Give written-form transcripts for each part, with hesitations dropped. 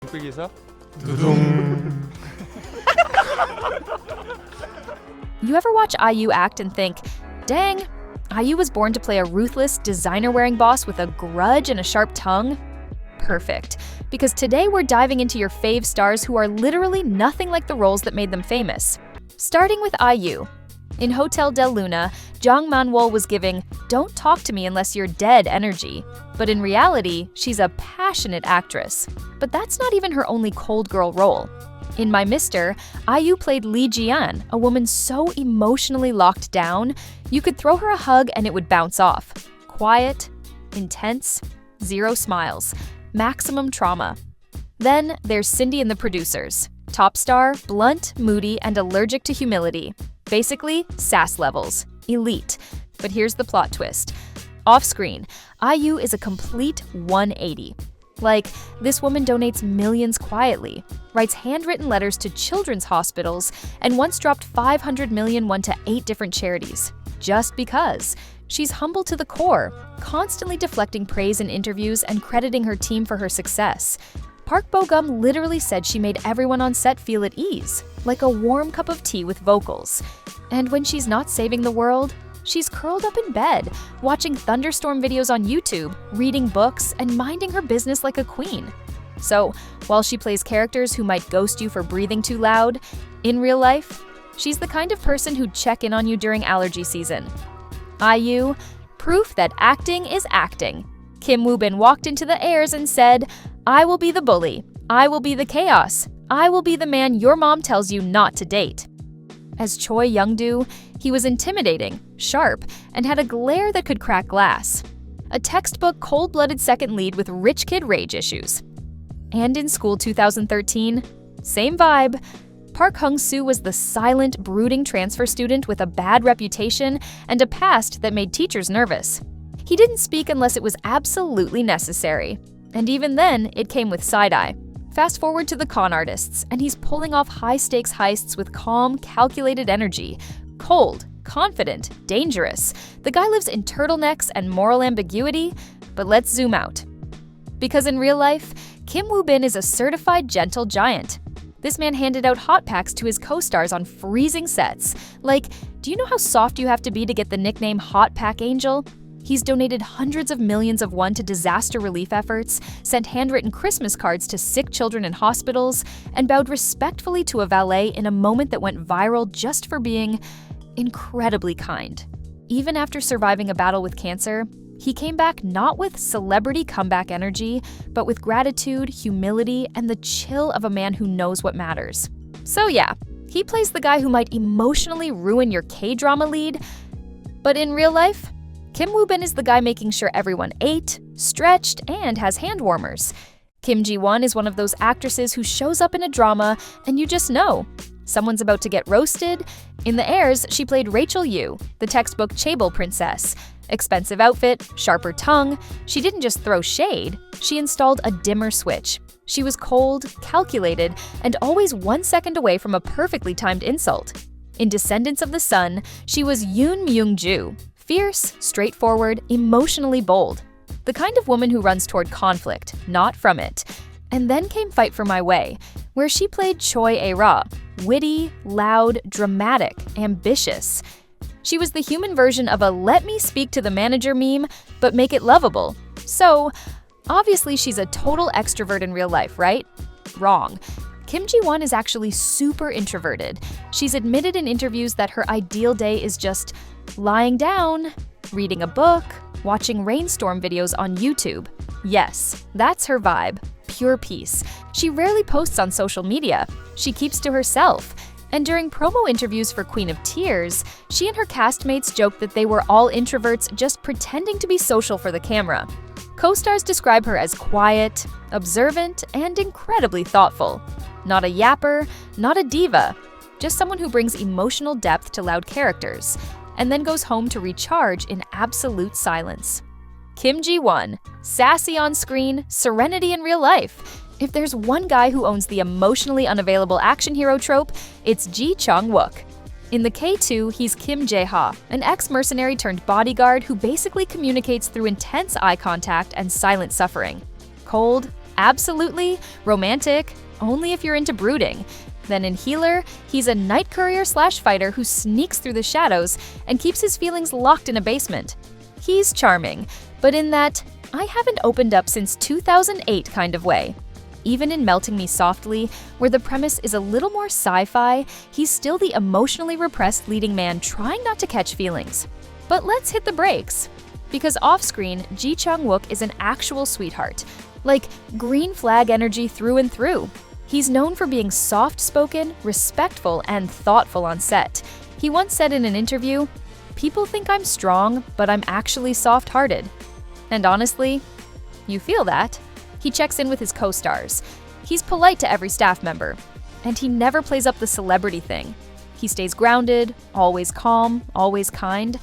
뚝배기에서 You ever watch IU act and think, dang, IU was born to play a ruthless, designer-wearing boss with a grudge and a sharp tongue? Perfect, because today we're diving into your fave stars who are literally nothing like the roles that made them famous. Starting with IU. In Hotel del Luna, Jang Man-wol was giving "don't talk to me unless you're dead" energy. But in reality, she's a passionate actress. But that's not even her only cold girl role. In My Mister, IU played Lee Ji-an, a woman so emotionally locked down, you could throw her a hug and it would bounce off. Quiet, intense, zero smiles, maximum trauma. Then there's Cindy in The Producers. Top star, blunt, moody, and allergic to humility. Basically, sass levels. Elite. But here's the plot twist. Off-screen, IU is a complete 180. Like, this woman donates millions quietly, writes handwritten letters to children's hospitals, and once dropped 500 million won to 8 different charities. Just because. She's humble to the core, constantly deflecting praise in interviews and crediting her team for her success. Park Bo-gum literally said she made everyone on set feel at ease, like a warm cup of tea with vocals. And when she's not saving the world, she's curled up in bed, watching thunderstorm videos on YouTube, reading books, and minding her business like a queen. So, while she plays characters who might ghost you for breathing too loud, in real life, she's the kind of person who'd check in on you during allergy season. IU, proof that acting is acting. Kim Woo-bin walked into the airs and said, "I will be the bully. I will be the chaos. I will be the man your mom tells you not to date." As Choi Young-do, he was intimidating, sharp, and had a glare that could crack glass. A textbook cold-blooded second lead with rich kid rage issues. And in School 2013, same vibe. Park Hung-soo was the silent, brooding transfer student with a bad reputation and a past that made teachers nervous. He didn't speak unless it was absolutely necessary. And even then, it came with side-eye. Fast forward to the con artists, and he's pulling off high-stakes heists with calm, calculated energy. Cold, confident, dangerous. The guy lives in turtlenecks and moral ambiguity, but let's zoom out. Because in real life, Kim Woo-bin is a certified gentle giant. This man handed out hot packs to his co-stars on freezing sets. Like, do you know how soft you have to be to get the nickname Hot Pack Angel? He's donated hundreds of millions of won to disaster relief efforts, sent handwritten Christmas cards to sick children in hospitals, and bowed respectfully to a valet in a moment that went viral just for being incredibly kind. Even after surviving a battle with cancer, he came back not with celebrity comeback energy, but with gratitude, humility, and the chill of a man who knows what matters. So yeah, he plays the guy who might emotionally ruin your K-drama lead, but in real life, Kim Woo-bin is the guy making sure everyone ate, stretched, and has hand warmers. Kim Ji-won is one of those actresses who shows up in a drama and you just know someone's about to get roasted. In The Heirs, she played Rachel Yu, the textbook chaebol princess. Expensive outfit, sharper tongue. She didn't just throw shade, she installed a dimmer switch. She was cold, calculated, and always 1 second away from a perfectly timed insult. In Descendants of the Sun, she was Yoon Myung-ju. Fierce, straightforward, emotionally bold. The kind of woman who runs toward conflict, not from it. And then came Fight for My Way, where she played Choi A-ra, witty, loud, dramatic, ambitious. She was the human version of a "let me speak to the manager" meme, but make it lovable. So, obviously she's a total extrovert in real life, right? Wrong. Kim Ji-won is actually super introverted. She's admitted in interviews that her ideal day is just lying down, reading a book, watching rainstorm videos on YouTube. Yes, that's her vibe. Pure peace. She rarely posts on social media. She keeps to herself. And during promo interviews for Queen of Tears, she and her castmates joked that they were all introverts just pretending to be social for the camera. Co-stars describe her as quiet, observant, and incredibly thoughtful. Not a yapper, not a diva, just someone who brings emotional depth to loud characters, and then goes home to recharge in absolute silence. Kim Ji-won, sassy on screen, serenity in real life. If there's one guy who owns the emotionally unavailable action hero trope, it's Ji Chang-wook. In the K2, he's Kim Jae-ha, an ex-mercenary turned bodyguard who basically communicates through intense eye contact and silent suffering. Cold, Absolutely romantic, only if you're into brooding. Then in Healer, he's a night courier/fighter who sneaks through the shadows and keeps his feelings locked in a basement. He's charming, but in that I haven't opened up since 2008 kind of way. Even in Melting Me Softly, where the premise is a little more sci-fi, he's still the emotionally repressed leading man trying not to catch feelings. But let's hit the brakes. Because off-screen, Ji Chang-wook is an actual sweetheart. Like, green flag energy through and through. He's known for being soft-spoken, respectful, and thoughtful on set. He once said in an interview, "People think I'm strong, but I'm actually soft-hearted." And honestly, you feel that. He checks in with his co-stars. He's polite to every staff member. And he never plays up the celebrity thing. He stays grounded, always calm, always kind.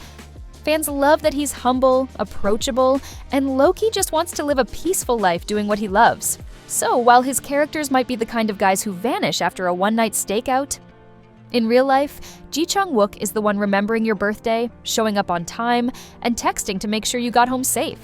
Fans love that he's humble, approachable, and low-key just wants to live a peaceful life doing what he loves. So while his characters might be the kind of guys who vanish after a one-night stakeout, in real life, Ji Chang-wook is the one remembering your birthday, showing up on time, and texting to make sure you got home safe.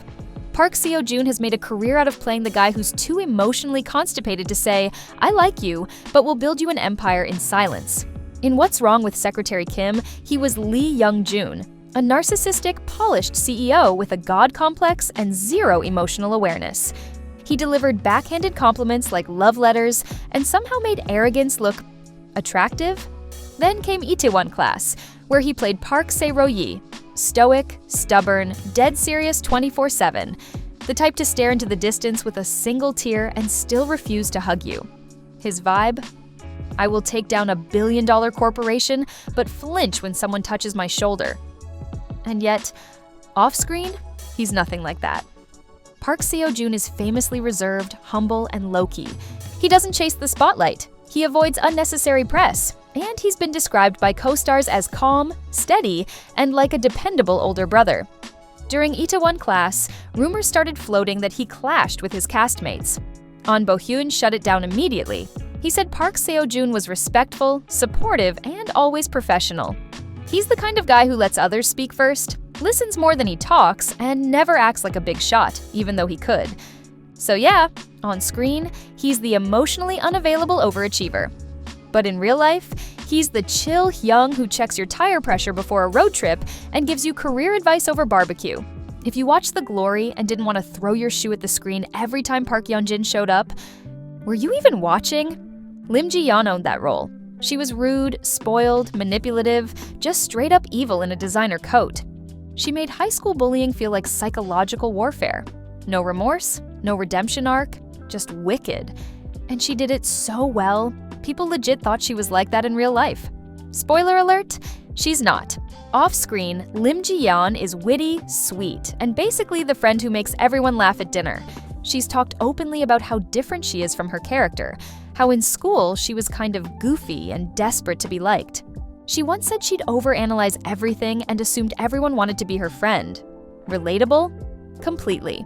Park Seo-joon has made a career out of playing the guy who's too emotionally constipated to say, "I like you, but will build you an empire in silence." In What's Wrong with Secretary Kim, he was Lee Young-joon, a narcissistic, polished CEO with a god complex and zero emotional awareness. He delivered backhanded compliments like love letters and somehow made arrogance look attractive. Then came Itaewon Class, where he played Park Se-ro-yi, stoic, stubborn, dead serious 24/7, the type to stare into the distance with a single tear and still refuse to hug you. His vibe? I will take down a billion-dollar corporation, but flinch when someone touches my shoulder. And yet, off-screen, he's nothing like that. Park Seo-joon is famously reserved, humble, and low-key. He doesn't chase the spotlight. He avoids unnecessary press. And he's been described by co-stars as calm, steady, and like a dependable older brother. During Itaewon Class, rumors started floating that he clashed with his castmates. Ahn Bo-hyun shut it down immediately. He said Park Seo-joon was respectful, supportive, and always professional. He's the kind of guy who lets others speak first, listens more than he talks, and never acts like a big shot, even though he could. So yeah, on screen, he's the emotionally unavailable overachiever. But in real life, he's the chill Hyung who checks your tire pressure before a road trip and gives you career advice over barbecue. If you watched The Glory and didn't want to throw your shoe at the screen every time Park Yeon-jin showed up, were you even watching? Lim Ji-yeon owned that role. She was rude, spoiled, manipulative, just straight up evil in a designer coat. She made high school bullying feel like psychological warfare. No remorse, no redemption arc, just wicked. And she did it so well, people legit thought she was like that in real life. Spoiler alert, she's not. Off-screen, Lim Ji-yeon is witty, sweet, and basically the friend who makes everyone laugh at dinner. She's talked openly about how different she is from her character, how in school she was kind of goofy and desperate to be liked. She once said she'd overanalyze everything and assumed everyone wanted to be her friend. Relatable? Completely.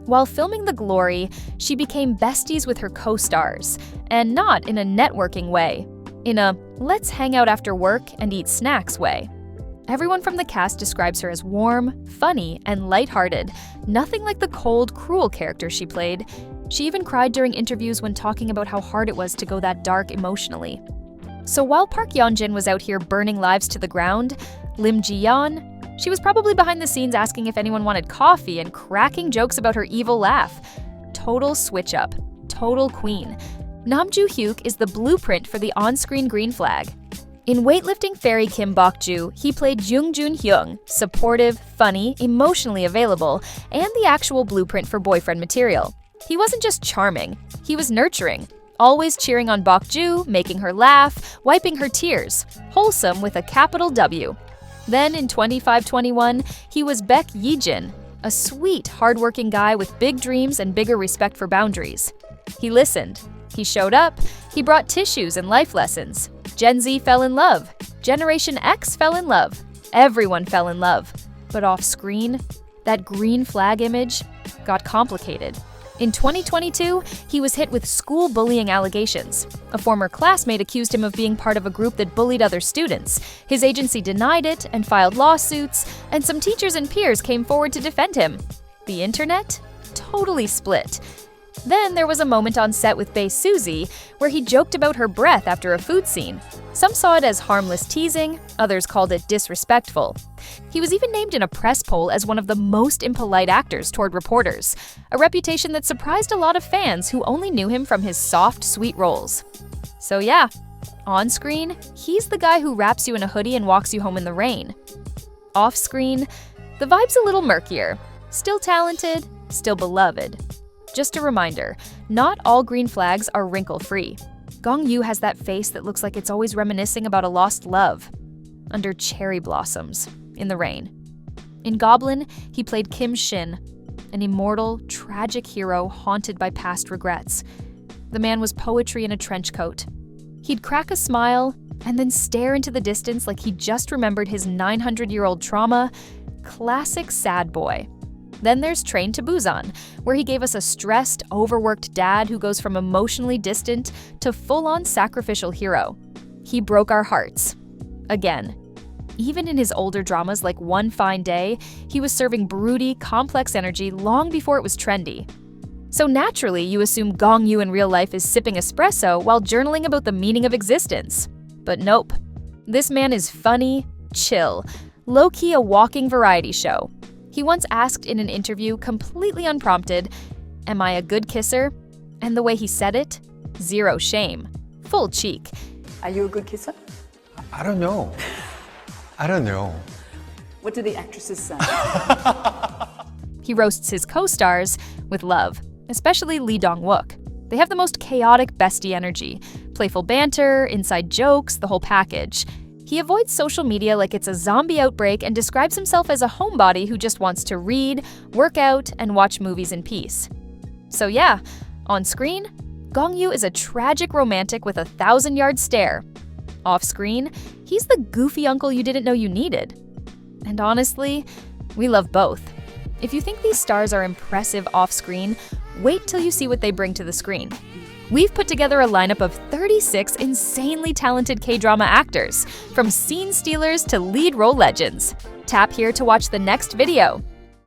While filming The Glory, she became besties with her co-stars, and not in a networking way, in a let's hang out after work and eat snacks way. Everyone from the cast describes her as warm, funny, and lighthearted, nothing like the cold, cruel character she played. She even cried during interviews when talking about how hard it was to go that dark emotionally. So while Park Yeon-jin was out here burning lives to the ground, Lim Ji-yeon, she was probably behind the scenes asking if anyone wanted coffee and cracking jokes about her evil laugh. Total switch up. Total queen. Nam Joo-hyuk is the blueprint for the on-screen green flag. In Weightlifting Fairy Kim Bok-ju, he played Jung Joon-hyung, supportive, funny, emotionally available, and the actual blueprint for boyfriend material. He wasn't just charming, he was nurturing. Always cheering on Bok-ju, making her laugh, wiping her tears. Wholesome with a capital W. Then in 2521, he was Baek Yi-jin, a sweet, hardworking guy with big dreams and bigger respect for boundaries. He listened. He showed up. He brought tissues and life lessons. Gen Z fell in love. Generation X fell in love. Everyone fell in love. But off screen, that green flag image got complicated. In 2022, he was hit with school bullying allegations. A former classmate accused him of being part of a group that bullied other students. His agency denied it and filed lawsuits, and some teachers and peers came forward to defend him. The internet? Totally split. Then there was a moment on set with Bae Suzy where he joked about her breath after a food scene. Some saw it as harmless teasing, others called it disrespectful. He was even named in a press poll as one of the most impolite actors toward reporters, a reputation that surprised a lot of fans who only knew him from his soft, sweet roles. So yeah, on screen, he's the guy who wraps you in a hoodie and walks you home in the rain. Off screen, the vibe's a little murkier. Still talented, still beloved. Just a reminder, not all green flags are wrinkle-free. Gong Yoo has that face that looks like it's always reminiscing about a lost love. Under cherry blossoms, in the rain. In Goblin, he played Kim Shin, an immortal, tragic hero haunted by past regrets. The man was poetry in a trench coat. He'd crack a smile and then stare into the distance like he just remembered his 900-year-old trauma. Classic sad boy. Then there's Train to Busan, where he gave us a stressed, overworked dad who goes from emotionally distant to full-on sacrificial hero. He broke our hearts. Again. Even in his older dramas like One Fine Day, he was serving broody, complex energy long before it was trendy. So naturally, you assume Gong Yoo in real life is sipping espresso while journaling about the meaning of existence. But nope. This man is funny, chill, low-key a walking variety show. He once asked in an interview, completely unprompted, "Am I a good kisser?" And the way he said it, zero shame. Full cheek. Are you a good kisser? I don't know. I don't know. What do the actresses say? He roasts his co-stars with love, especially Lee Dong-wook. They have the most chaotic bestie energy. Playful banter, inside jokes, the whole package. He avoids social media like it's a zombie outbreak and describes himself as a homebody who just wants to read, work out, and watch movies in peace. So yeah, on screen, Gong Yoo is a tragic romantic with a 1,000-yard stare. Off screen, he's the goofy uncle you didn't know you needed. And honestly, we love both. If you think these stars are impressive off screen, wait till you see what they bring to the screen. We've put together a lineup of 36 insanely talented K-drama actors, from scene stealers to lead role legends. Tap here to watch the next video.